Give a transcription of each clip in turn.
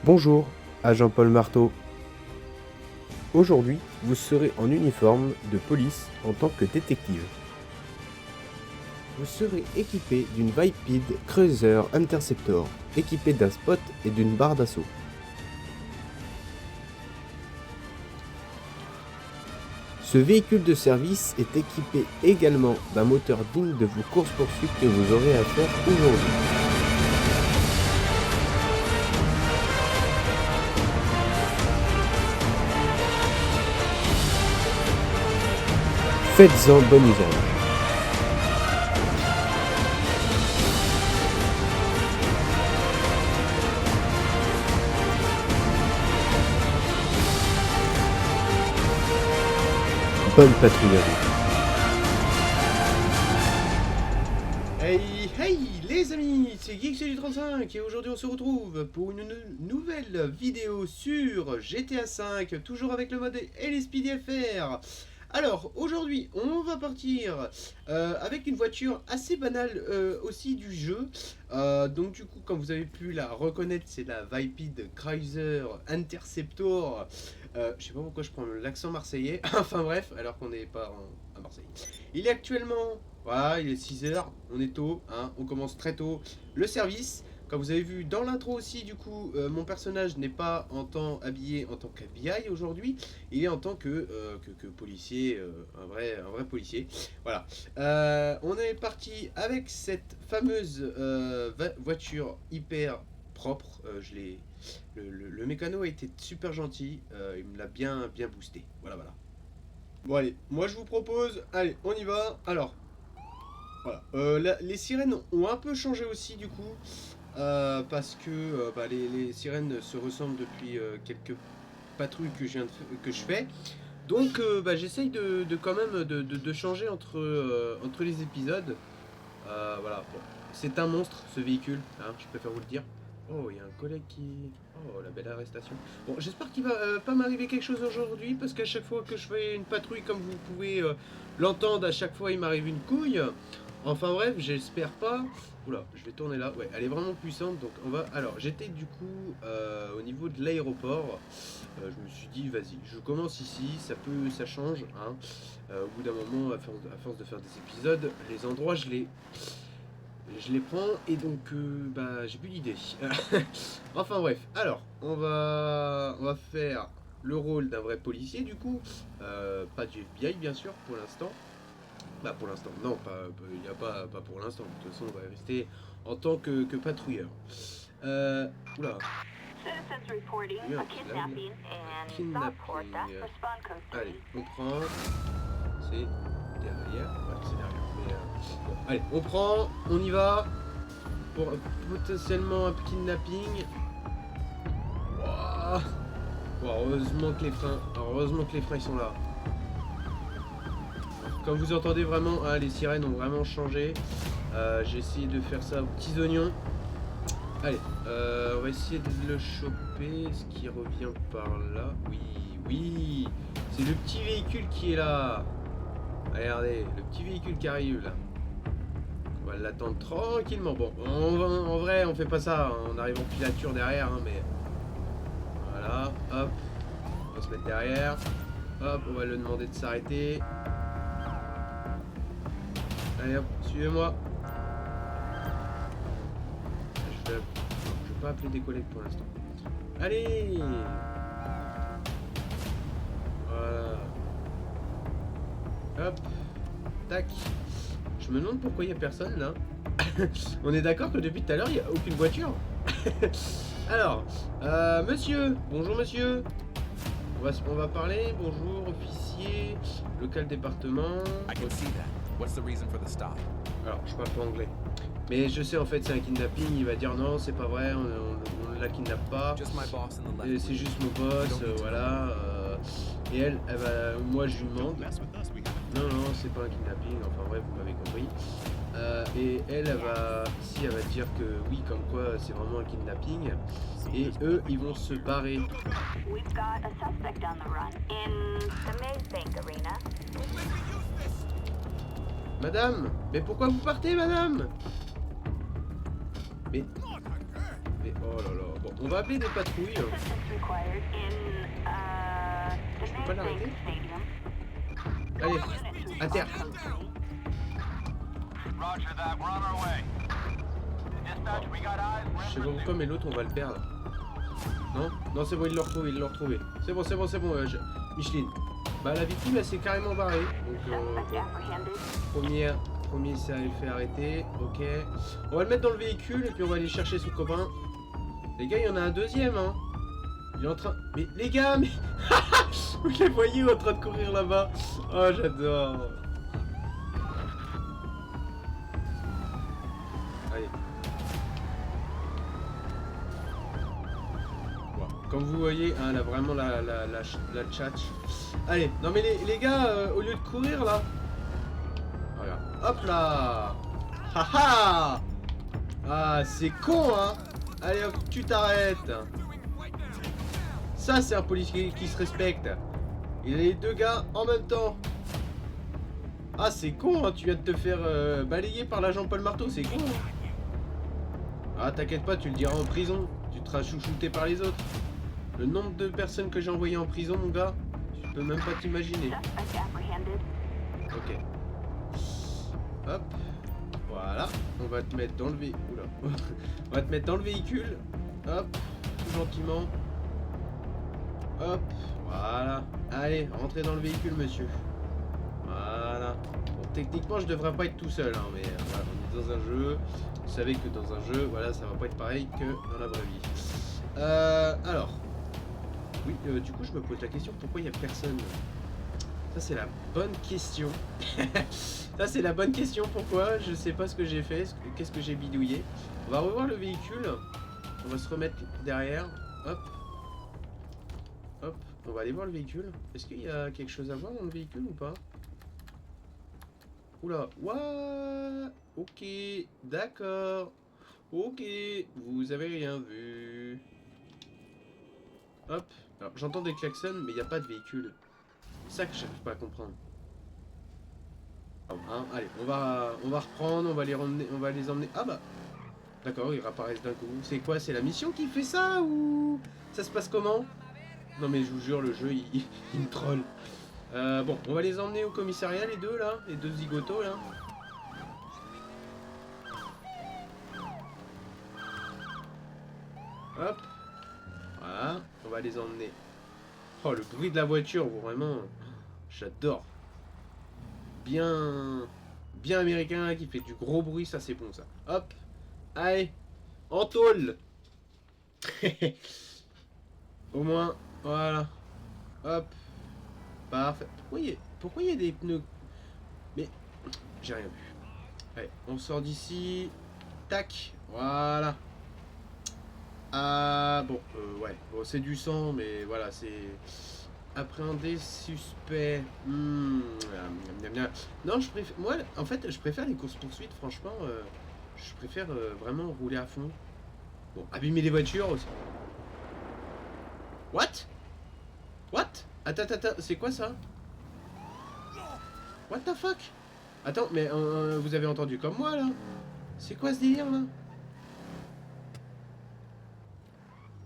Bonjour, agent Paul Marteau. Aujourd'hui, vous serez en uniforme de police en tant que détective. Vous serez équipé d'une Vipid Cruiser Interceptor, équipé d'un spot et d'une barre d'assaut. Ce véhicule de service est équipé également d'un moteur digne de vos courses-poursuites que vous aurez à faire aujourd'hui. Faites-en bon usage. Bonne patrouille à vous. Hey hey les amis, c'est Geeks35 et aujourd'hui on se retrouve pour une nouvelle vidéo sur GTA V, toujours avec le mode LSPDFR. Alors aujourd'hui on va partir avec une voiture assez banale aussi du jeu. Donc du coup comme vous avez pu la reconnaître, c'est la Vipid Cruiser Interceptor. Je sais pas pourquoi je prends l'accent marseillais, enfin bref, alors qu'on n'est pas à Marseille. Il est actuellement, voilà, il est 6h, on est tôt, hein, on commence très tôt le service. Comme vous avez vu dans l'intro aussi, du coup, mon personnage n'est pas habillé en tant qu'FBI aujourd'hui, il est en tant que policier, un vrai policier. Voilà. On est parti avec cette fameuse voiture hyper propre. Le mécano a été super gentil, il me l'a bien boosté. Voilà. Bon allez, moi je vous propose, allez, on y va. Alors, voilà. Les sirènes ont un peu changé aussi du coup, parce que les sirènes se ressemblent depuis quelques patrouilles que je fais. Donc j'essaye de quand même de changer entre les épisodes. Voilà, bon. C'est un monstre ce véhicule, hein, je préfère vous le dire. Oh, il y a un collègue qui... Oh, la belle arrestation. Bon, j'espère qu'il va pas m'arriver quelque chose aujourd'hui, parce qu'à chaque fois que je fais une patrouille, comme vous pouvez l'entendre, à chaque fois il m'arrive une couille. Enfin bref, j'espère pas. Oula, je vais tourner là. Ouais, elle est vraiment puissante, donc on va... Alors, j'étais du coup au niveau de l'aéroport. Je me suis dit, vas-y, je commence ici, ça change, hein. Au bout d'un moment, à force de faire des épisodes, les endroits, je les prends et donc j'ai plus d'idée. Enfin bref, alors on va faire le rôle d'un vrai policier du coup, pas du FBI bien sûr pour l'instant. Bah pour l'instant, non, il n'y a pas pour l'instant. De toute façon, on va rester en tant que patrouilleur. Oula. Merde, là, oui. Kidnapping. Allez, on prend. C'est derrière. Ouais, c'est derrière. Mais, bon, allez, on prend, on y va. Pour potentiellement un kidnapping. Wow. Bon, heureusement que les freins ils sont là. Comme vous entendez vraiment, hein, les sirènes ont vraiment changé. J'ai essayé de faire ça aux petits oignons. Allez, on va essayer de le choper. Est-ce qu'il revient par là? Oui. C'est le petit véhicule qui est là. Regardez, le petit véhicule qui arrive là. On va l'attendre tranquillement. Bon, en vrai, on fait pas ça. Hein. On arrive en filature derrière, hein, mais... Voilà, hop. On va se mettre derrière. Hop, on va lui demander de s'arrêter. Allez hop, suivez-moi. Je vais pas appeler des collègues pour l'instant. Allez. Voilà. Hop. Tac. Je me demande pourquoi il n'y a personne là. On est d'accord que depuis tout à l'heure il n'y a aucune voiture. Alors, monsieur. Bonjour monsieur. On va parler. Bonjour officier. Local département. Alors, je parle pas anglais. Mais je sais en fait c'est un kidnapping, il va dire non c'est pas vrai, on ne la kidnappe pas, c'est juste mon boss, voilà. Et elle va, moi je lui demande, non c'est pas un kidnapping, enfin bref vous m'avez compris. Et elle va dire que oui comme quoi c'est vraiment un kidnapping, et eux ils vont se barrer. Madame, mais pourquoi vous partez madame? Mais oh là là. Bon, on va appeler des patrouilles. Je peux pas l'arrêter? Allez, à terre. Je sais pas pourquoi, mais l'autre, on va le perdre. Non? Non, c'est bon, il l'a retrouvé, il l'a retrouvé. C'est bon, c'est bon, c'est bon, Micheline. Bah, la victime, elle s'est carrément barrée. Donc, bon. Premier, ça elle fait arrêter. Ok. On va le mettre dans le véhicule et puis on va aller chercher son copain. Les gars, il y en a un deuxième, hein. Il est en train... Mais, les gars, mais... Vous les voyez en train de courir là-bas. Oh, j'adore. Allez. Bon, comme vous voyez, hein, là, vraiment la tchatch. Allez, non mais les gars, au lieu de courir, là... Regarde. Hop là. Haha. Ah, c'est con, hein. Allez, hop, tu t'arrêtes. Ça, c'est un policier qui se respecte. Il a les deux gars en même temps. Ah, c'est con, hein. Tu viens de te faire balayer par l'agent Paul Marteau, c'est con. Hein. Ah, t'inquiète pas, tu le diras en prison. Tu te seras chouchouté par les autres. Le nombre de personnes que j'ai envoyées en prison, mon gars, tu peux même pas t'imaginer. Ok. Hop. Voilà. On va te mettre dans le véhicule. On va te mettre dans le véhicule. Hop. Tout gentiment. Hop. Voilà. Allez, rentrez dans le véhicule, monsieur. Voilà. Bon, techniquement, je devrais pas être tout seul, hein, mais voilà, on est dans un jeu. Vous savez que dans un jeu, voilà, ça va pas être pareil que dans la vraie vie. Alors. Oui, du coup, je me pose la question, pourquoi il n'y a personne? Ça, c'est la bonne question. Ça, c'est la bonne question. Pourquoi? Je sais pas ce que j'ai fait. Qu'est-ce que j'ai bidouillé? On va revoir le véhicule. On va se remettre derrière. Hop. Hop. On va aller voir le véhicule. Est-ce qu'il y a quelque chose à voir dans le véhicule ou pas? Oula. What? Ok. D'accord. Ok. Vous avez rien vu. Hop. Alors, j'entends des klaxons, mais il n'y a pas de véhicule. C'est ça que j'arrive pas à comprendre. Hein, allez, on va reprendre, on va les emmener. Ah bah, d'accord, ils réapparaissent d'un coup. C'est quoi? C'est la mission qui fait ça ou ça se passe comment? Non mais je vous jure, le jeu il me troll. Bon, on va les emmener au commissariat, les deux là, les deux zigotos là. Hop, voilà, on va les emmener. Oh, le bruit de la voiture, vraiment, j'adore. Bien américain qui fait du gros bruit, ça c'est bon ça. Hop, allez, en tôle. Au moins, voilà. Hop, parfait. Pourquoi il y a des pneus? Mais j'ai rien vu. Allez, on sort d'ici. Tac, voilà. Ah bon, ouais, bon, c'est du sang, mais voilà, c'est... Appréhender suspect. Non, je préfère... Moi, en fait, je préfère les courses-poursuites, franchement. Je préfère vraiment rouler à fond. Bon, abîmer les voitures aussi. What? Attends, c'est quoi ça? What the fuck? Attends, mais vous avez entendu comme moi, là? C'est quoi ce délire, là?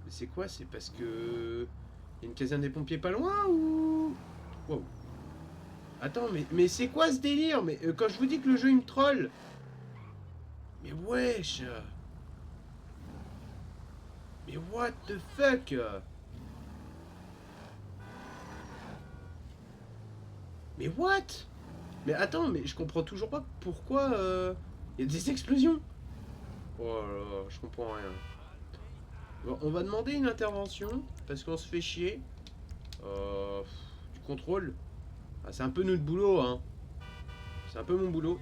Mais c'est quoi? C'est parce que... Il y a une caserne des pompiers pas loin ou... Wow. Attends, mais c'est quoi ce délire? Mais quand je vous dis que le jeu il me troll. Mais wesh. Mais what the fuck? Mais what? Mais attends, mais je comprends toujours pas pourquoi il y a des explosions. Oh là là, je comprends rien. Bon, on va demander une intervention parce qu'on se fait chier. Du contrôle. Ah, c'est un peu notre boulot, hein. C'est un peu mon boulot.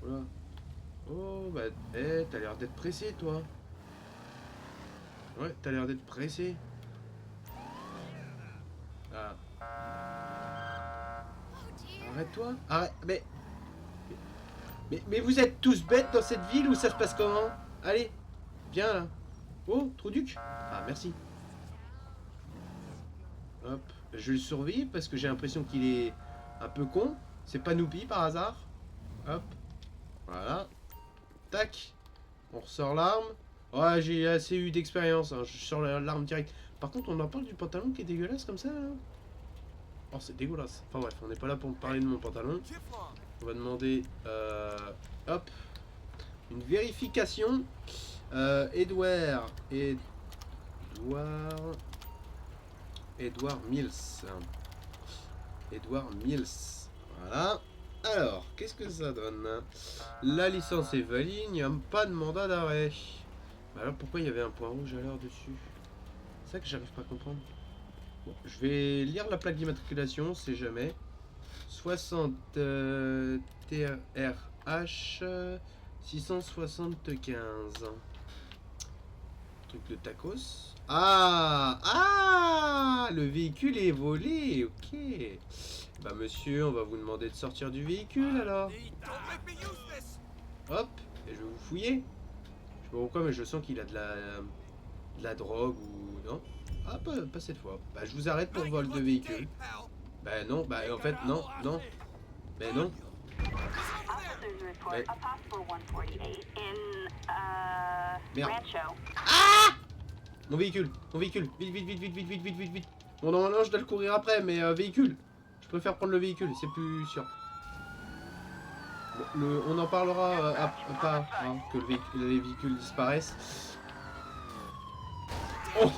Voilà. Oh, bah, t'as l'air d'être pressé, toi. Ouais, t'as l'air d'être pressé. Ah. Arrête-toi. Arrête, mais vous êtes tous bêtes dans cette ville ou ça se passe comment? Allez, viens là. Oh, Trouduc. Ah, merci. Hop, je vais le surveiller parce que j'ai l'impression qu'il est un peu con. C'est pas Noupi par hasard. Hop, voilà. Tac. On ressort l'arme. Ouais, j'ai assez eu d'expérience, hein. Je suis sur l'arme directe. Par contre, on en parle du pantalon qui est dégueulasse comme ça, là. Oh, c'est dégueulasse. Enfin bref, on n'est pas là pour parler de mon pantalon. On va demander, hop, une vérification. Edouard Mills. Edouard Mills. Voilà. Alors, qu'est-ce que ça donne? La licence est valide, il n'y a pas de mandat d'arrêt. Alors pourquoi il y avait un point rouge alors dessus? C'est ça que j'arrive pas à comprendre. Bon, je vais lire la plaque d'immatriculation, c'est jamais. 60 TRH 675. Truc de tacos. Ah, le véhicule est volé, ok. Bah monsieur, on va vous demander de sortir du véhicule alors. Hop, et je vais vous fouiller. Je sais pas pourquoi, mais je sens qu'il a de la drogue ou... Non. Ah, pas cette fois. Bah je vous arrête pour vol de véhicule. Bah non, bah en fait, non, non. Bah non. Ouais. Merde. Ah! Mon véhicule, vite, vite. Bon, normalement, je dois le courir après, mais véhicule. Je préfère prendre le véhicule, c'est plus sûr. Bon, on en parlera pas, hein, que les véhicules disparaissent. Oh.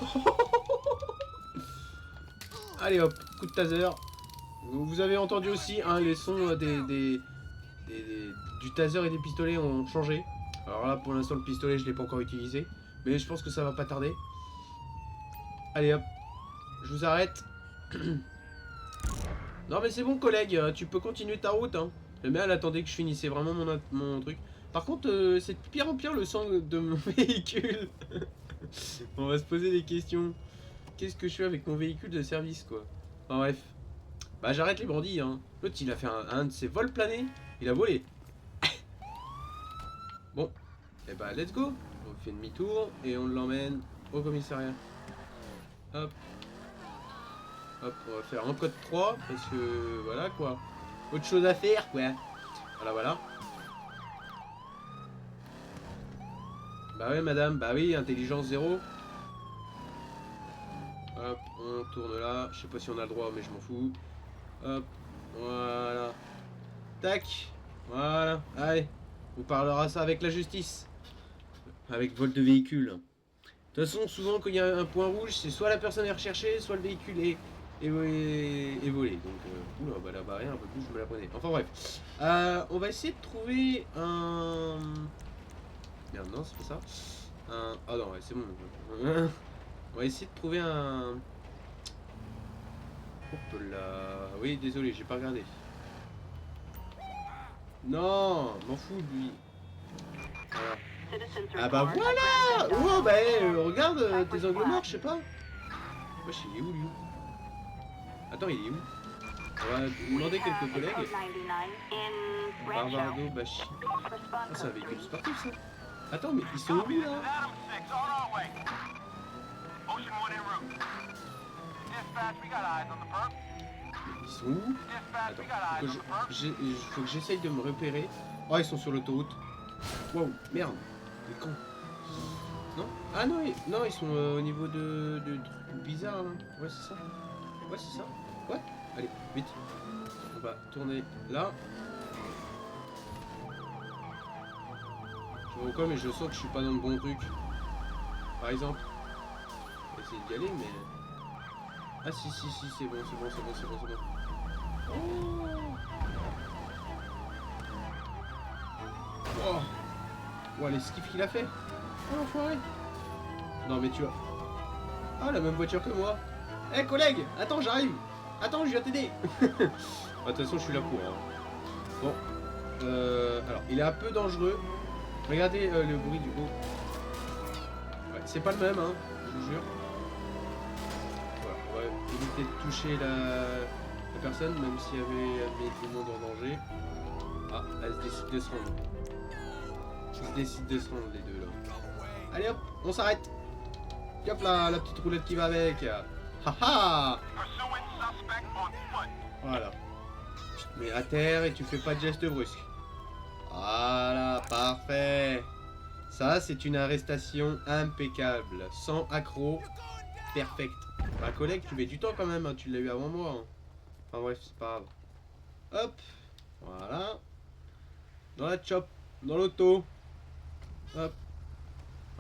Allez hop, coup de taser. Vous avez entendu aussi, hein, les sons du taser et des pistolets ont changé. Alors là, pour l'instant, le pistolet, je l'ai pas encore utilisé. Mais je pense que ça va pas tarder. Allez hop, je vous arrête. Non mais c'est bon collègue, tu peux continuer ta route. Hein. Mais elle attendait que je finissais vraiment mon truc. Par contre, c'est de pire en pire le sang de mon véhicule. On va se poser des questions. Qu'est-ce que je fais avec mon véhicule de service quoi? Enfin bref. Bah j'arrête les bandits hein. L'autre il a fait un de ses vols planés. Il a volé. Bon. Et bah let's go. On fait demi-tour et on l'emmène au commissariat. Hop. Hop, on va faire un code 3 parce que voilà quoi. Autre chose à faire quoi. Voilà. Bah ouais madame, bah oui, intelligence 0. Hop, on tourne là. Je sais pas si on a le droit mais je m'en fous. Hop, voilà. Tac, voilà. Allez, on parlera ça avec la justice. Avec vol de véhicule. De toute façon, souvent quand il y a un point rouge, c'est soit la personne est recherchée, soit le véhicule est volé. Donc, oula, bah la barrière un peu plus, je me la prenais. Enfin bref. On va essayer de trouver un... Merde, non, c'est pas ça. Ah non, ouais, c'est bon. On va essayer de trouver un... Hop là... Oui, désolé, j'ai pas regardé. Non, m'en fous de lui. Voilà. Ah bah voilà. Oh bah regarde tes angles morts, je sais pas. Wesh, il est où lui? Attends, il est où? On va demander quelques collègues. Barbado Bashi. Ah, c'est un véhicule sportif ça. Attends, mais ils sont où là? Ils sont où? Attends, faut que j'essaye de me repérer. Oh, ils sont sur l'autoroute. Wow, merde. Les cons. Non? Ah non, non, ils sont au niveau de trucs bizarres là. Ouais, c'est ça. Ouais, c'est ça. Ouais. Allez, vite. On va tourner là. Je vois quoi, mais je sens que je suis pas dans le bon truc. Par exemple. On va essayer d'y aller, mais... Ah si, c'est bon. Oh. Oh. Oh, les skiffs qu'il a fait. Oh l'enfoiré. Non mais tu vois. Ah, la même voiture que moi. Eh hey, collègue, attends, j'arrive. Attends, je viens t'aider. De toute façon, je suis là pour. Hein. Bon. Alors, il est un peu dangereux. Regardez le bruit du haut. Ouais, c'est pas le même, hein, je vous jure. Voilà, on va éviter de toucher la personne, même s'il y avait mis tout le monde en danger. Ah, elle se décide de se rendre. Les deux là. Allez hop, on s'arrête. Hop là, la petite roulette qui va avec. Haha. Voilà. Tu te mets à terre et tu fais pas de geste brusque. Voilà, parfait. Ça, c'est une arrestation impeccable. Sans accroc. Perfect. Ma collègue, tu mets du temps quand même. Hein. Tu l'as eu avant moi. Hein. Enfin bref, c'est pas grave. Hop. Voilà. Dans la chop. Dans l'auto. Hop.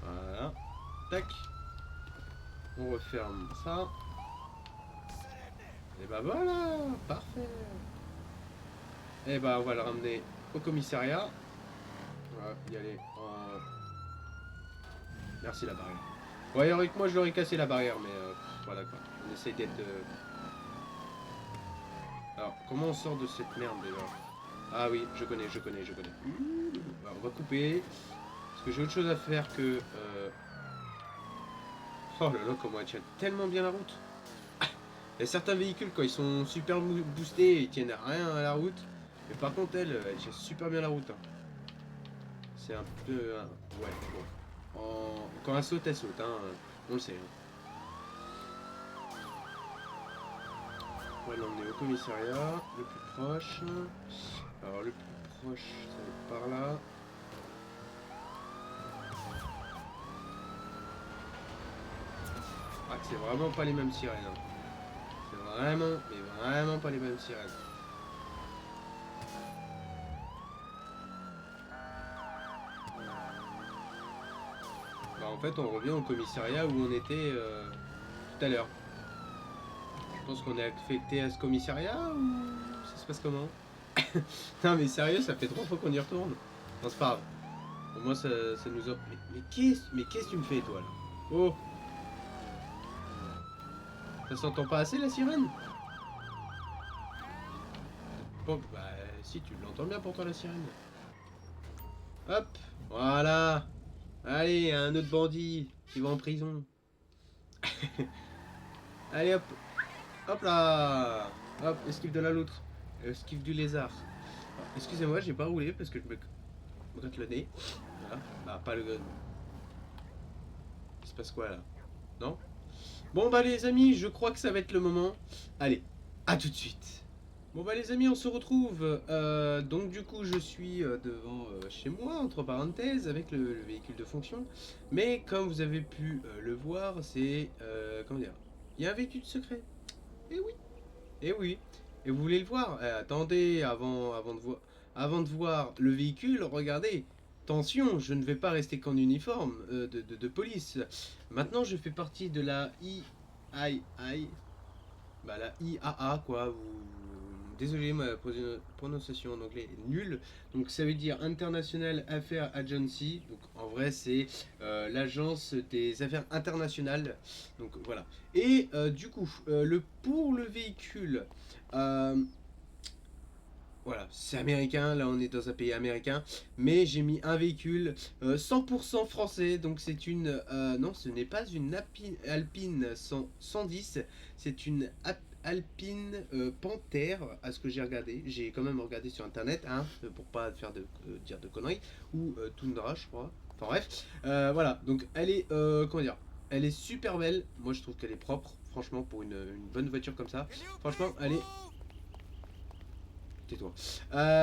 Voilà. Tac. On referme ça. Et bah voilà. Parfait. Et bah on va le ramener au commissariat. On va y aller en... Merci la barrière. Ouais, avec moi je l'aurais cassé la barrière, mais voilà quoi. On essaye d'être... Alors, comment on sort de cette merde déjà? Ah oui, je connais. Alors, on va couper. Parce que j'ai autre chose à faire que... Oh là là, comment elle tient tellement bien la route. Il y a certains véhicules, quand ils sont super boostés, ils tiennent rien à la route. Mais par contre, elle tient super bien la route. Hein. C'est un peu... ouais, bon. Quand elle saute, hein. On le sait. Hein. On va l'emmener au commissariat, le plus proche. Alors, le plus proche, ça va être par là. Ah, c'est vraiment pas les mêmes sirènes. Hein. C'est vraiment, mais vraiment pas les mêmes sirènes. Bah, en fait, on revient au commissariat où on était tout à l'heure. Je pense qu'on est affecté à ce commissariat ou ça se passe comment? Non mais sérieux, ça fait 3 fois qu'on y retourne. Non, c'est pas grave. Au moins ça nous a... Mais qu'est-ce que tu me fais toi là? Oh! Ça s'entend pas assez la sirène? Bon, bah si, tu l'entends bien pourtant la sirène. Hop! Voilà! Allez, un autre bandit qui va en prison. Allez hop! Hop là! Hop, esquive de la loutre. Esquive du lézard. Excusez-moi, j'ai pas roulé parce que je me gratte le nez. Voilà. Bah, pas le... Il se passe quoi là? Non? Bon bah les amis, je crois que ça va être le moment. Allez, à tout de suite. Bon bah les amis, on se retrouve. Donc du coup, je suis devant chez moi, entre parenthèses, avec le véhicule de fonction. Mais comme vous avez pu le voir, c'est... comment dire? Il y a un véhicule secret. Eh oui. Eh oui. Et vous voulez le voir? Attendez, avant de voir le véhicule, regardez. Attention, je ne vais pas rester qu'en uniforme de police. Maintenant, je fais partie de la III. Bah, la IAA, quoi. Désolé, ma prononciation en anglais est nulle. Donc, ça veut dire International Affairs Agency. Donc, en vrai, c'est l'agence des affaires internationales. Donc, voilà. Et du coup, pour le véhicule, euh, voilà, c'est américain, là on est dans un pays américain, mais j'ai mis un véhicule 100% français, donc c'est une... non, ce n'est pas une Alpine 110, c'est une Alpine Panthère, à ce que j'ai regardé. J'ai quand même regardé sur internet, hein, pour pas faire dire de conneries, ou Tundra, je crois. Enfin bref, voilà, donc elle est, comment dire, elle est super belle, moi je trouve qu'elle est propre, franchement, pour une bonne voiture comme ça. Franchement, elle est... Tais-toi.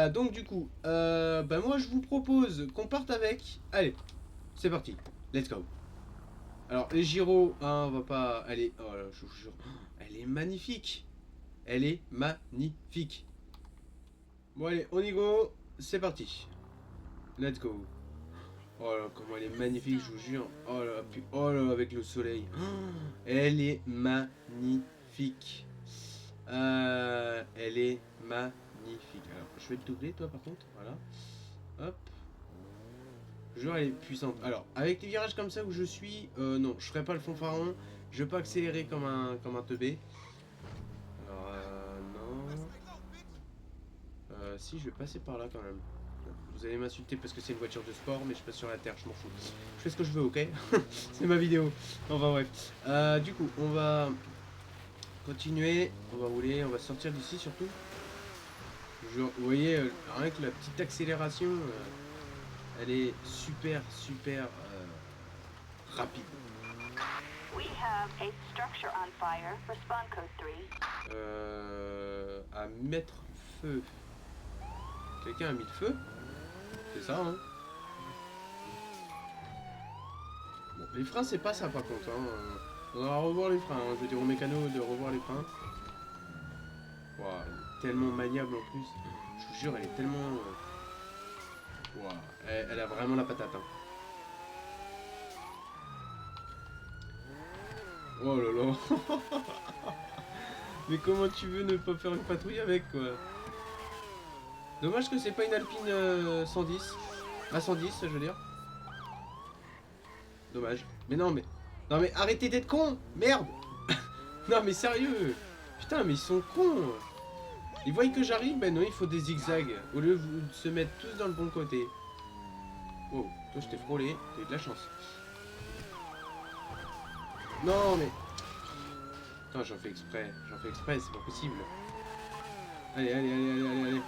Donc du coup, bah moi je vous propose qu'on parte avec. Allez, c'est parti. Let's go. Alors les gyros, hein, on va pas. Allez, oh là, je vous jure, elle est magnifique. Elle est magnifique. Bon allez, on y go. C'est parti. Let's go. Oh là, comment elle est magnifique, je vous jure. Oh là, puis, oh là, avec le soleil. Elle est magnifique. Elle est magnifique. Alors, je vais te doubler, toi, par contre. Voilà. Hop. Genre, elle est puissante. Alors, avec les virages comme ça où je suis, non, je ferai pas le fanfaron. Je vais pas accélérer comme un teubé. Alors, non. Si, je vais passer par là quand même. Vous allez m'insulter parce que c'est une voiture de sport, mais je passe sur la terre, je m'en fous. Je fais ce que je veux, ok? C'est ma vidéo. Enfin, bref. Du coup, on va continuer. On va rouler, on va sortir d'ici surtout. Vous voyez, rien que la petite accélération, elle est super rapide. We have a structure on fire. Respond code 3. À mettre feu. Quelqu'un a mis le feu? C'est ça, hein? Les freins, c'est pas ça par contre. Hein. On va revoir les freins. Hein. Je vais dire au mécano de revoir les freins. Wow, elle est tellement maniable en plus. Je vous jure, elle est tellement... Wow, elle a vraiment la patate. Hein. Oh là là. Mais comment tu veux ne pas faire une patrouille avec, quoi? Dommage que c'est pas une Alpine 110. Ah, 110, je veux dire. Dommage. Mais non, mais... Non, mais arrêtez d'être con. Merde. Non, mais sérieux. Putain, mais ils sont cons. Ils voient que j'arrive, ben non, il faut des zigzags. Au lieu de se mettre tous dans le bon côté. Oh, toi, je t'ai frôlé. T'as eu de la chance. Non, mais... Putain, j'en fais exprès. J'en fais exprès, c'est pas possible. Allez, allez, allez, allez, allez, allez.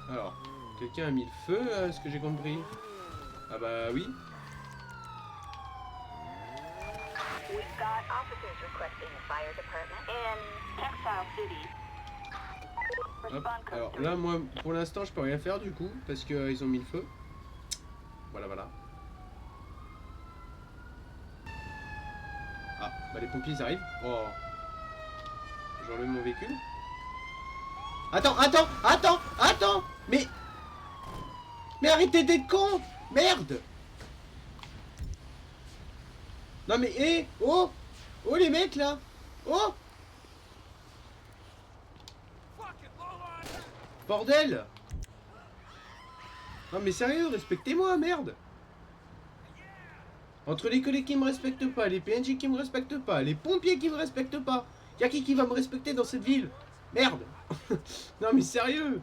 Alors, quelqu'un a mis le feu, à ce que j'ai compris. Ah bah oui. We've got officers requesting the fire department in Textile City. Hop. Respond code Alors 3. là, moi, pour l'instant, je peux rien faire du coup, parce qu'ils ont mis le feu. Voilà, voilà. Ah, bah les pompiers, ils arrivent. Oh. J'enlève mon véhicule. Attends, attends, attends, attends. Mais arrêtez d'être con. Merde. Non mais, hé, oh. Oh les mecs, là. Oh. Bordel. Non mais sérieux, respectez-moi, merde. Entre les collègues qui me respectent pas, les PNJ qui me respectent pas, les pompiers qui me respectent pas, y'a qui va me respecter dans cette ville? Merde. Non mais sérieux.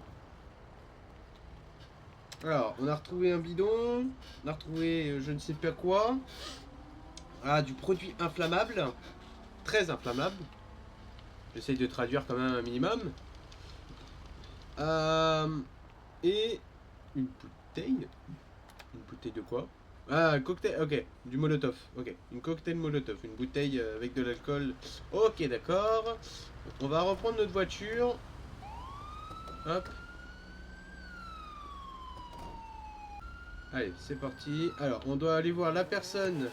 Alors, on a retrouvé un bidon, on a retrouvé je ne sais pas quoi. Ah, du produit inflammable, très inflammable. J'essaye de traduire quand même un minimum. Et une bouteille. Une bouteille de quoi? Ah, un cocktail, ok, du molotov, ok, une cocktail molotov, une bouteille avec de l'alcool, ok, d'accord. On va reprendre notre voiture. Hop. Allez, c'est parti. Alors, on doit aller voir la personne,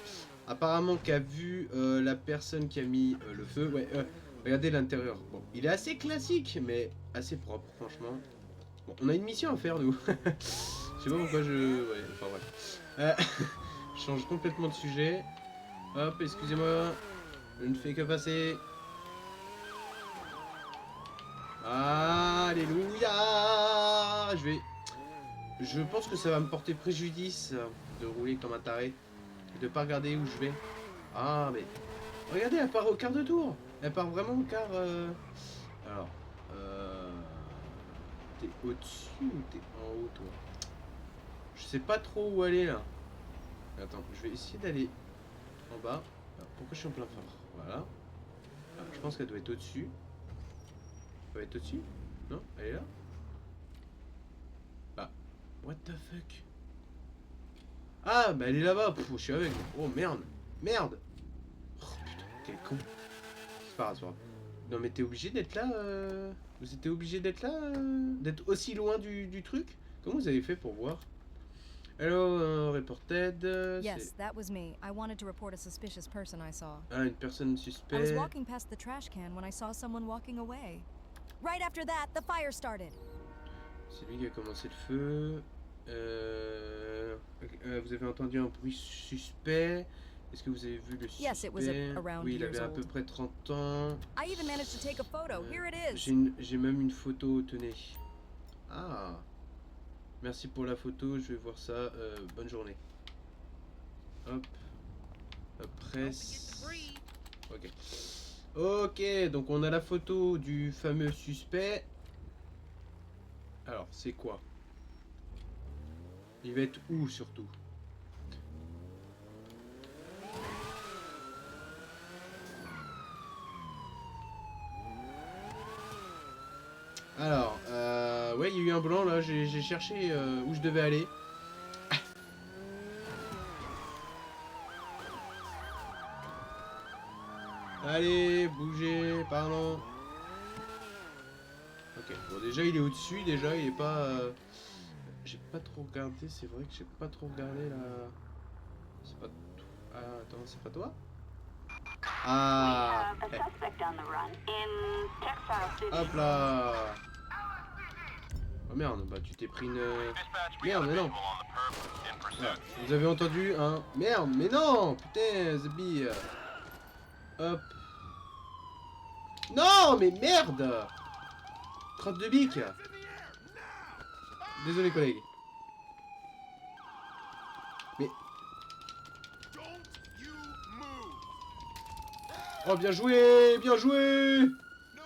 apparemment, qui a vu la personne qui a mis le feu. Ouais, regardez l'intérieur. Bon, il est assez classique, mais assez propre, franchement. Bon, on a une mission à faire, nous. Je sais pas pourquoi je... Ouais, enfin, bref. Je change complètement de sujet. Hop, excusez-moi. Je ne fais que passer. Alléluia. Je pense que ça va me porter préjudice de rouler comme un taré. Et de pas regarder où je vais. Ah, mais... Regardez, elle part au quart de tour. Elle part vraiment au quart... Alors... T'es au-dessus ou t'es en haut, toi? Je sais pas trop où aller, là. Attends, je vais essayer d'aller en bas. Alors, pourquoi je suis en plein phare? Voilà. Alors, je pense qu'elle doit être au-dessus. Elle doit être au-dessus? Non? Elle est là? Ah. What the fuck? Ah, bah elle est là-bas. Je suis avec. Oh merde. Merde. Oh putain, quel con. C'est pas grave, c'est pas grave. Non mais t'es obligé d'être là Vous étiez obligé d'être là d'être aussi loin du truc? Comment vous avez fait pour voir? Hello, reported. Yes, that was me. I wanted to report a suspicious person I saw. Ah, une personne I was suspecte. walking past the trash can when I saw someone walking away. Right after that, the fire started. C'est lui qui a commencé le feu. Vous avez entendu un bruit suspect. Est-ce que vous avez vu le suspect? Yes, it was around Oui, il avait years à peu old. près 30 ans. I even managed to take a photo. Here it is. J'ai même une photo, tenez. Ah. Merci pour la photo, je vais voir ça. Bonne journée. Hop. Presse. Ok. Ok, donc on a la photo du fameux suspect. Alors, c'est quoi? Il va être où surtout? Alors, ouais, il y a eu un blanc là, j'ai cherché où je devais aller. Allez, bougez, pardon. Ok, bon déjà il est au-dessus, déjà il est pas... J'ai pas trop regardé, c'est vrai que j'ai pas trop regardé la... C'est pas... Ah, attends, c'est pas toi? Ah, We have a suspect on the run in Texile City. hop là. Oh merde, bah tu t'es pris une... Merde, mais non. Voilà. Vous avez entendu, hein? Merde, mais non. Putain, Zbi. Hop. Non, mais merde. Trappe de bique. Désolé, collègue. Mais... Oh, bien joué. Bien joué.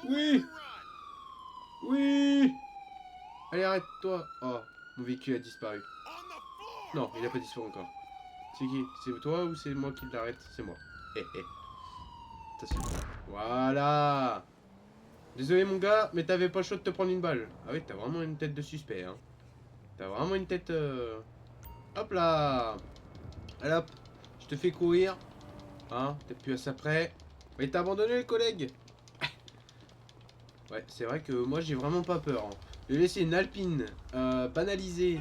Oui. Oui. Allez, arrête-toi. Oh, mon véhicule a disparu. Non, il a pas disparu encore. C'est qui? C'est toi ou c'est moi qui l'arrête? C'est moi. Hé hé. Attention. Voilà. Désolé mon gars, mais t'avais pas chaud de te prendre une balle. Ah oui, t'as vraiment une tête de suspect, hein. T'as vraiment une tête... Hop là. Allez hop. Je te fais courir. Hein, t'es plus à ça près. Mais t'as abandonné le collègue. Ouais, c'est vrai que moi j'ai vraiment pas peur. Hein. Je vais laisser une Alpine banalisée.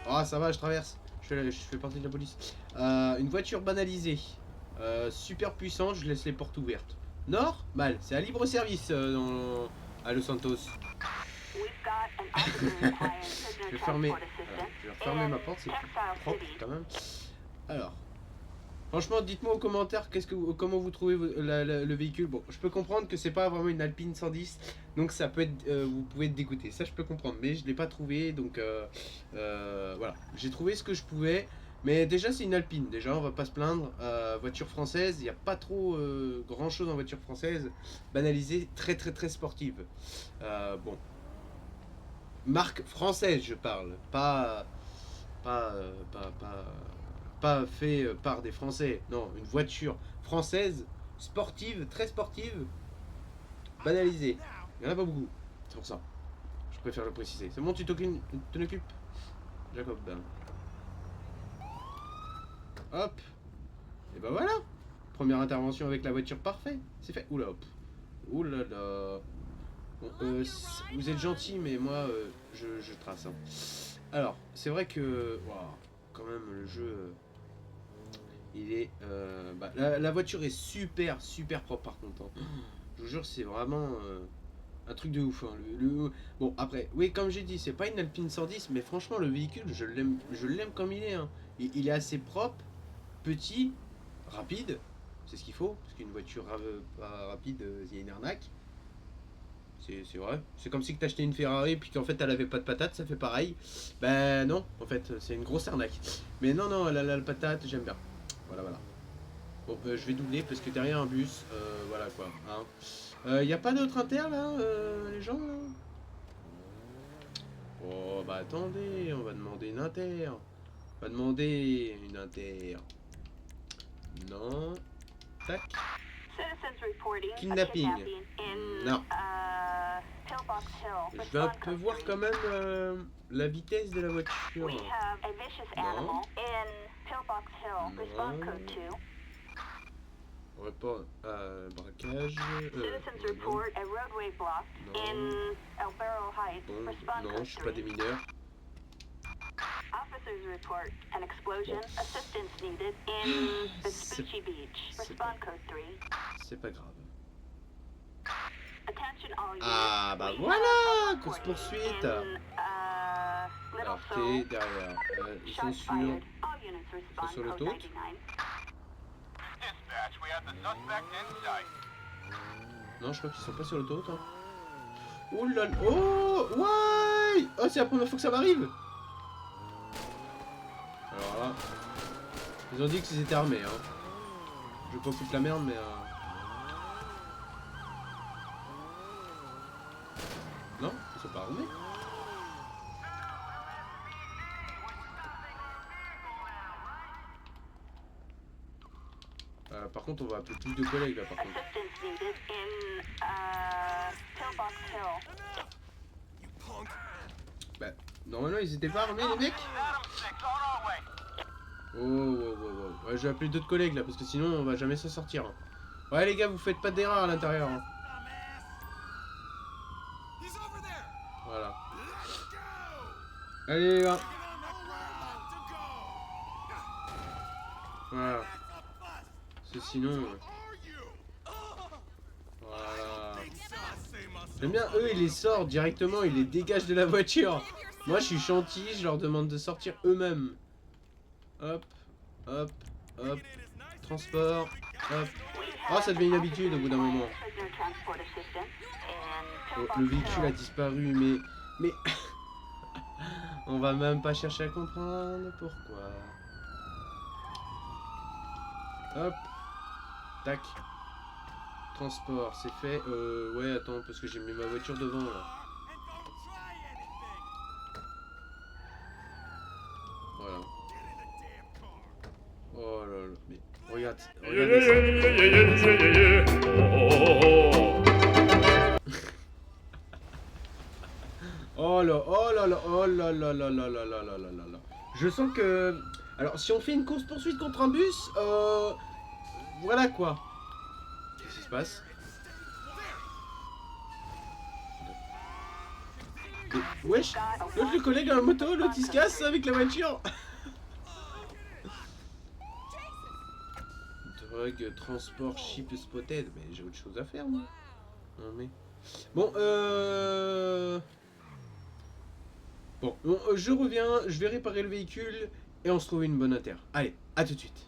Ah, ça va, je traverse. Je fais partie de la police. Une voiture banalisée. Super puissante, je laisse les portes ouvertes. Nord, mal. C'est à libre service à Los Santos. Je vais fermer. Je vais refermer ma porte, c'est plus propre quand même. Alors. Franchement, dites-moi aux commentaires comment vous trouvez le véhicule. Bon, je peux comprendre que c'est pas vraiment une Alpine 110, donc ça peut être, vous pouvez être dégoûté. Ça, je peux comprendre, mais je l'ai pas trouvé, donc voilà. J'ai trouvé ce que je pouvais, mais déjà c'est une Alpine. Déjà, on va pas se plaindre. Voiture française, il n'y a pas trop grand chose en voiture française. Banalisée, très très très sportive. Bon, marque française, je parle, pas fait par des Français. Non, une voiture française, sportive, très sportive, banalisée. Il n'y en a pas beaucoup. C'est pour ça. Je préfère le préciser. C'est bon, tu t'en occupes, Jacob. Hop. Et ben voilà. Première intervention avec la voiture, parfait. C'est fait. Oula, hop. Oulala. Bon, vous êtes gentil, mais moi, je trace. Hein. Alors, c'est vrai que... Wow, quand même, le jeu... il est... la voiture est super propre par contre. Hein. Je vous jure, c'est vraiment un truc de ouf. Hein. Bon, après, oui, comme j'ai dit, c'est pas une Alpine 110, mais franchement, le véhicule, je l'aime comme il est. Hein. Il est assez propre, petit, rapide. C'est ce qu'il faut, parce qu'une voiture pas rapide, il y a une arnaque. C'est vrai. C'est comme si tu achetais une Ferrari puis qu'en fait elle avait pas de patate, ça fait pareil. Ben non, en fait c'est une grosse arnaque. Mais non, elle a la patate, j'aime bien. Voilà. Bon, je vais doubler parce que derrière un bus, voilà quoi. Hein. Y a pas d'autre inter là, les gens là? Oh bah attendez, on va demander une inter. On va demander une inter. Non. Tac. Kidnapping. Non. Je vais un peu voir quand même la vitesse de la voiture. Non. On répond à braquage. Non. Non, je suis pas des mineurs. Officers report an explosion. Assistance needed in Vespucci Beach. Respond code 3. C'est pas grave. Attention all units. Ah bah voilà, course poursuite. Alors t'es derrière. Ils sont sur l'autoroute. Non, je crois qu'ils sont pas sur l'autoroute. Hein. Oh là là. Oh ouais. Oh, c'est la première fois que ça m'arrive. Alors là, ils ont dit qu'ils étaient armés. Hein. Je vais pas foutre la merde, mais... Non, ils sont pas armés. Par contre, on va appeler plus de collègues là, par contre. Bah, normalement, ils étaient pas armés, les mecs. Oh. Ouais, je vais appeler d'autres collègues là, parce que sinon, on va jamais s'en sortir. Hein. Ouais, les gars, vous faites pas d'erreur à l'intérieur. Hein. Voilà. Allez les gars. Voilà. Parce que sinon... Voilà. J'aime bien, eux ils les sortent directement, ils les dégagent de la voiture. Moi je suis gentil, je leur demande de sortir eux-mêmes. Hop, hop, hop. Transport, hop. Ah, ça devient une habitude au bout d'un moment. Oh, le véhicule a disparu, mais... On va même pas chercher à comprendre pourquoi. Hop. Tac. Transport, c'est fait. Ouais, attends, parce que j'ai mis ma voiture devant, là. Voilà. Oh là là, mais... Regarde, regardez ça. Oh là, oh là là, oh là là là là là là là là là là. Je sens que... Alors, si on fait une course-poursuite contre un bus, voilà quoi. Qu'est-ce qui se passe? Wesh, l'autre le collègue a un moto, l'autre il se casse avec la voiture. Drogue, transport, ship spotted. Mais j'ai autre chose à faire, moi. Non, mais... Bon, Bon, je reviens, je vais réparer le véhicule et on se trouve une bonne inter. Allez, à tout de suite.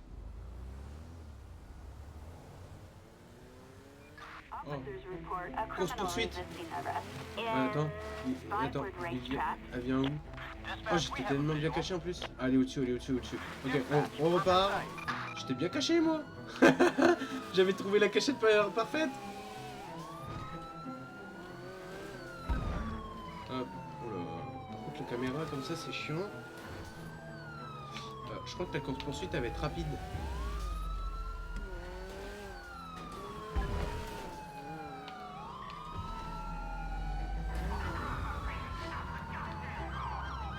Oh. Course poursuite. Attends, elle vient où? Oh, j'étais tellement bien caché en plus. Allez, au-dessus, allez, au-dessus, au-dessus. Ok, on repart. J'étais bien caché, moi. J'avais trouvé la cachette parfaite. Hop, oula. Par contre, la caméra, comme ça, c'est chiant. Je crois que la course-poursuite, elle va être rapide.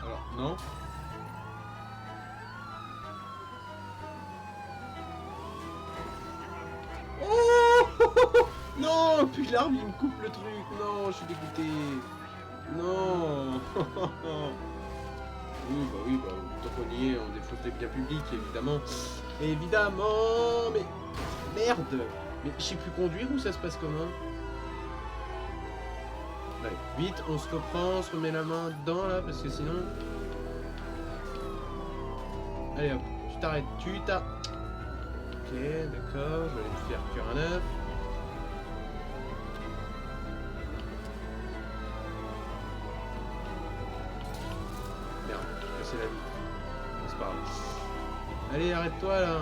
Alors, non. Oh non, puis l'arbre, il me coupe le truc. Non, je suis dégoûté. Non. Oui, bah, tant qu'on y est, on défaut les biens publics, évidemment. Évidemment, mais... Merde. Mais je sais plus conduire ou ça se passe comment? Allez, vite, on se reprend, on se remet la main dedans, là, parce que sinon... Allez hop, tu t'arrêtes, Ok, d'accord, je vais aller te faire cuire un œuf. Merde, j'ai cassé la vie. C'est pas grave. Allez, arrête-toi là.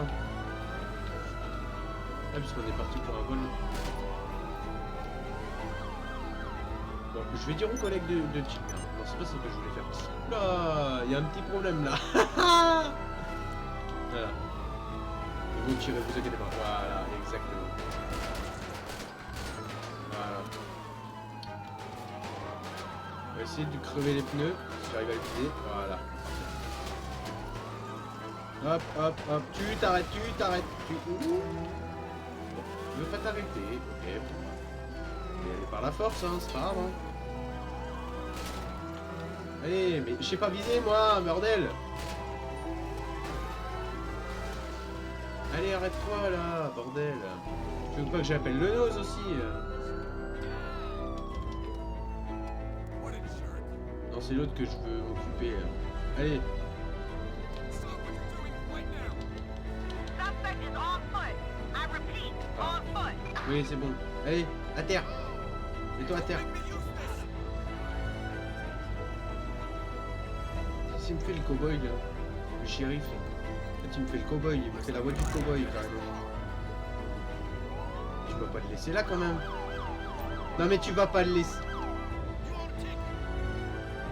Ah, puisqu'on est parti pour un vol. Bon, je vais dire aux collègues de team. Non, c'est pas ça que je voulais faire. Là, il y a un petit problème là. Voilà. Ils vont tirer, vous inquiétez pas. Voilà, exactement. Voilà. On va essayer de crever les pneus. Si j'arrive à les viser. Voilà. Hop, hop, hop. Tu t'arrêtes. Ouh. Bon, tu veux pas t'arrêter. Ok, bon. Mais elle est par la force, hein, c'est pas grave. Hein. Allez, mais je sais pas viser moi, bordel. Allez, arrête-toi là, bordel. Tu veux pas que j'appelle le nose aussi? Non, c'est l'autre que je veux m'occuper. Allez. Ah. Oui, c'est bon. Allez, à terre. Mets-toi à terre. S'il me fait le cow-boy là, le shérif là. Tu me fais le cow-boy, il me fait la voix du cow-boy carrément. Tu vas pas le laisser là quand même. Non mais tu vas pas le laisser.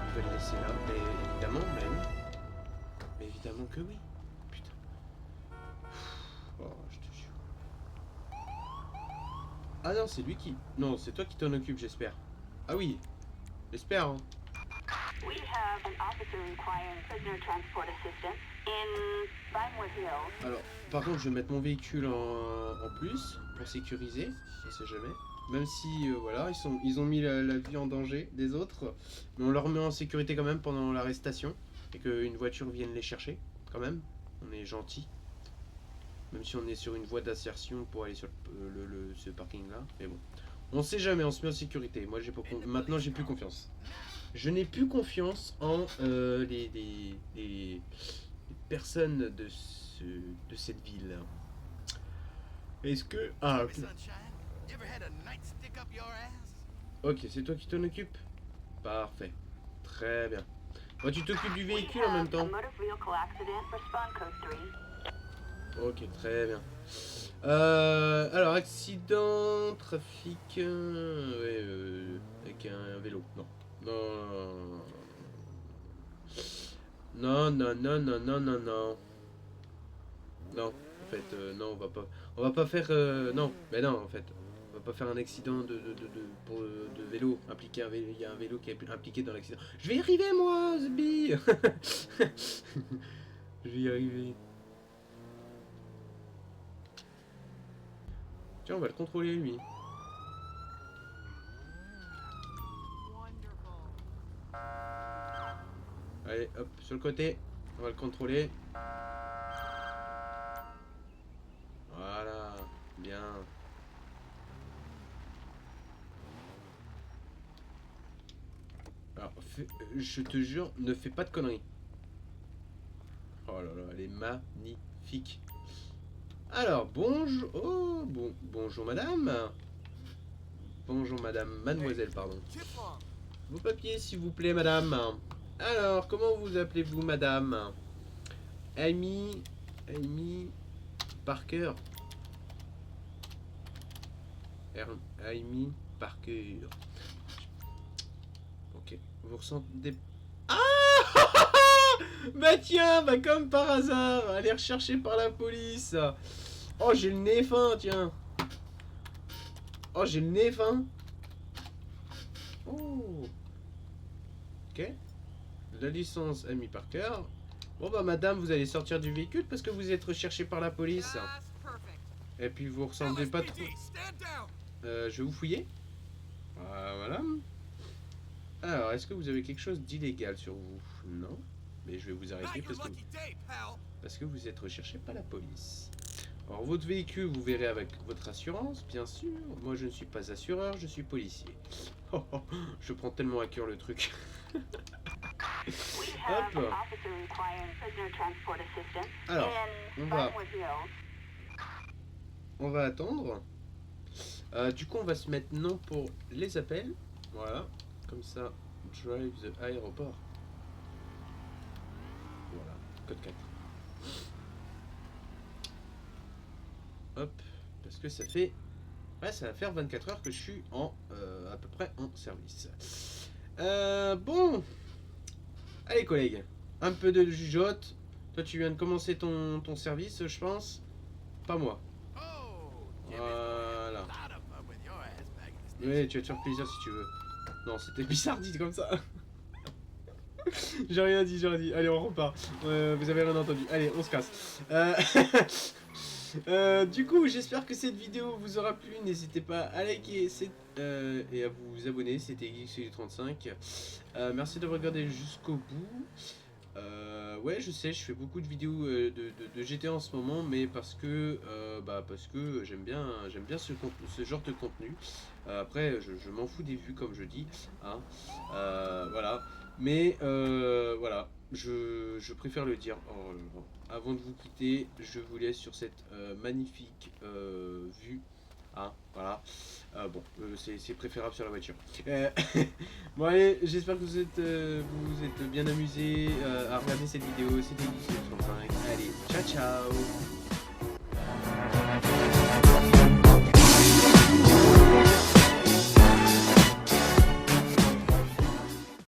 Tu vas le laisser là, mais évidemment, mais oui. Mais évidemment que oui. Putain. Oh, je te jure. Ah non, c'est lui qui... Non, c'est toi qui t'en occupes, j'espère. Ah oui, j'espère hein. We have an officer requiring prisoner transport assistance in Vinewood Hills. Alors, par contre, je vais mettre mon véhicule en plus pour sécuriser, on sait jamais. Même si, voilà, ils ont mis la vie en danger des autres. Mais on leur met en sécurité quand même pendant l'arrestation. Et qu'une voiture vienne les chercher, quand même. On est gentil. Même si on est sur une voie d'insertion pour aller sur ce parking-là. Mais bon. On sait jamais, on se met en sécurité. Moi, maintenant, j'ai plus confiance. Je n'ai plus confiance en les personnes de cette ville. Est-ce que... Ah, ok. Ok, c'est toi qui t'en occupes? Parfait. Très bien. Moi, tu t'occupes du véhicule en même temps. Ok, très bien. Alors, accident, trafic... ouais, avec un vélo. Non. Non. Non. Non, en fait, non, on va pas faire... non, mais non, en fait. On va pas faire un accident de vélo. Il y a un vélo qui est impliqué dans l'accident. Je vais y arriver, moi, Zbi. Je vais y arriver. Tiens, on va le contrôler, lui. Allez, hop, sur le côté. On va le contrôler. Voilà, bien. Alors, je te jure, ne fais pas de conneries. Oh là là, elle est magnifique. Alors, bonjour. Oh, bonjour madame. Bonjour madame, mademoiselle, pardon. Vos papiers, s'il vous plaît, madame. Alors, comment vous appelez-vous, madame? Amy Parker. Amy Parker. Ok, vous ressentez... Ah bah tiens, bah comme par hasard, elle est recherchée par la police. Oh, j'ai le nez fin, tiens. Oh, j'ai le nez fin. Oh. Ok. La licence Amy Parker. Bon bah madame, vous allez sortir du véhicule parce que vous êtes recherché par la police. Et puis vous ressemblez pas trop... je vais vous fouiller. Voilà. Alors, est-ce que vous avez quelque chose d'illégal sur vous? Non. Mais je vais vous arrêter parce que vous êtes recherché par la police. Alors, votre véhicule, vous verrez avec votre assurance, bien sûr. Moi, je ne suis pas assureur, je suis policier. Oh, oh, je prends tellement à cœur le truc. Hop. Alors, on va attendre. Du coup, on va se mettre non pour les appels. Voilà. Comme ça, drive the aéroport. Voilà, code 4. Hop, parce que ça fait... Ouais, ça va faire 24 heures que je suis à peu près en service. Bon. Allez, collègues. Un peu de jugeote. Toi, tu viens de commencer ton service, je pense. Pas moi. Voilà. Oui, tu vas te faire plaisir si tu veux. Non, c'était bizarre dit comme ça. J'ai rien dit. Allez, on repart. Vous avez rien entendu. Allez, on se casse. Du coup, j'espère que cette vidéo vous aura plu. N'hésitez pas à liker et à vous abonner. C'était GeekSolid35. Merci d'avoir regardé jusqu'au bout. Ouais, je sais, je fais beaucoup de vidéos de GTA en ce moment, mais parce que j'aime bien ce genre de contenu. Après, je m'en fous des vues, comme je dis, hein. Voilà. Mais voilà, je préfère le dire. Avant de vous quitter, je vous laisse sur cette magnifique vue. Hein, voilà. Bon, c'est préférable sur la voiture. Bon allez, j'espère que vous êtes bien amusés à regarder cette vidéo. C'était GeekSolid35. Allez, ciao ciao.